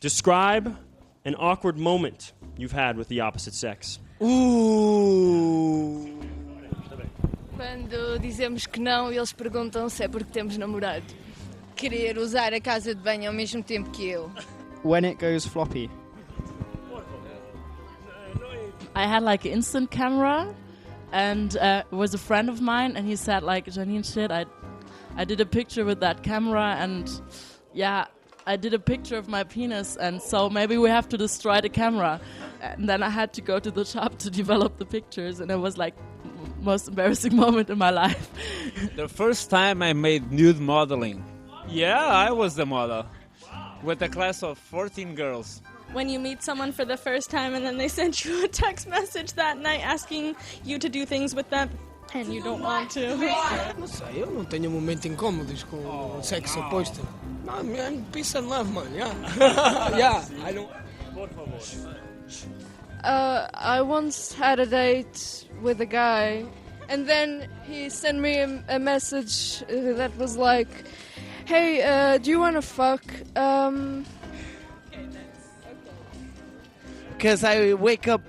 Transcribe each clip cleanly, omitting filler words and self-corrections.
Describe an awkward moment you've had with the opposite sex. Quando dizemos que não, eles perguntam se é porque temos namorado. Querer usar a casa de banho ao mesmo tempo que eu. When it goes floppy. I had like an instant camera, and it was a friend of mine, and he said like, Janine, shit, I did a picture with that camera, and yeah, I did a picture of my penis, and so maybe we have to destroy the camera. And then I had to go to the shop to develop the pictures, and it was like most embarrassing moment in my life. The first time I made nude modeling. Yeah, I was the model. With a class of 14 girls. When you meet someone for the first time and then they send you a text message that night asking you to do things with them and you don't want to. Não sei, eu não tenho momentos incômodos com o sexo oposto. No, man, peace and love, man, yeah. Yeah, I don't... I once had a date with a guy, and then he sent me a message that was like, hey, do you want to fuck? Because I wake up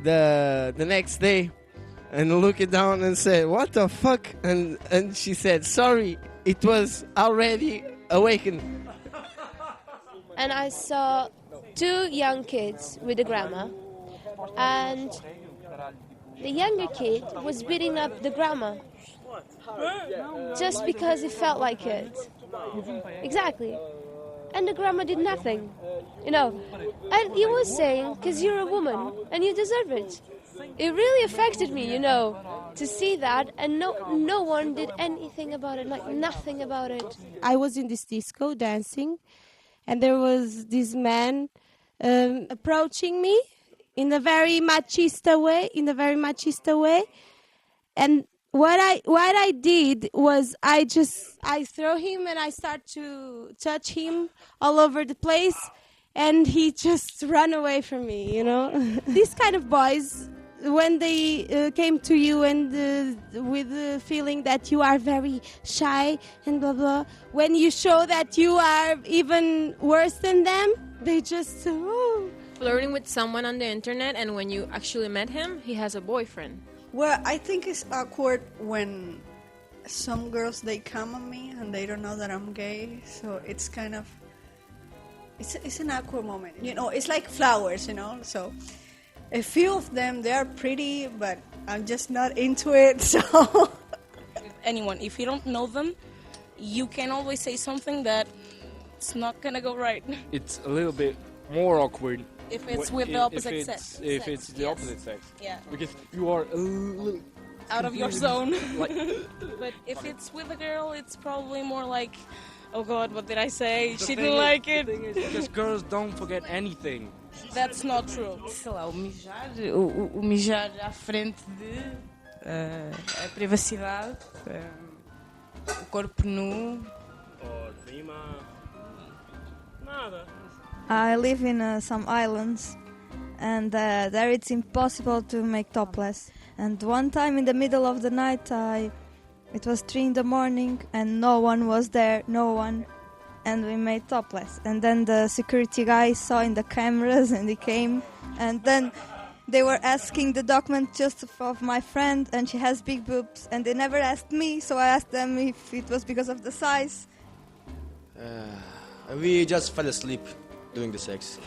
the next day and look it down and say, what the fuck? And she said, sorry, it was already awakened. And I saw two young kids with a grandma, and the younger kid was beating up the grandma just because he felt like it. Exactly. And the grandma did nothing, you know. And he was saying, because you're a woman and you deserve it. It really affected me, you know, to see that, and no one did anything about it, like nothing about it. I was in this disco dancing, and there was this man approaching me in a very machista way, and what I did was I throw him and I start to touch him all over the place, and he just ran away from me, you know. These kind of boys, when they came to you and with the feeling that you are very shy and blah blah, when you show that you are even worse than them, they just flirting with someone on the internet, and when you actually met him, he has a boyfriend. Well, I think it's awkward when some girls, they come on me and they don't know that I'm gay, so it's kind of, it's an awkward moment, you know. It's like flowers, you know, so a few of them, they are pretty, but I'm just not into it, so. Anyone, if you don't know them, you can always say something that it's not gonna go right. It's a little bit more awkward. If it's with the opposite sex. If it's the opposite sex. Yeah. Because you are a little... out of your zone. Like, but if it's with a girl, it's probably more like, oh God, what did I say? She didn't like it. The thing is, because girls don't forget anything. That's not true. Sei lá, o mijar à frente de a privacidade, o corpo nu. Nada. I live in some islands, and there it's impossible to make topless. And one time in the middle of the night, it was 3 a.m, and no one was there, and we made topless. And then the security guy saw in the cameras, and he came, and then they were asking the document just of my friend, and she has big boobs, and they never asked me, so I asked them if it was because of the size. We just fell asleep doing the sex.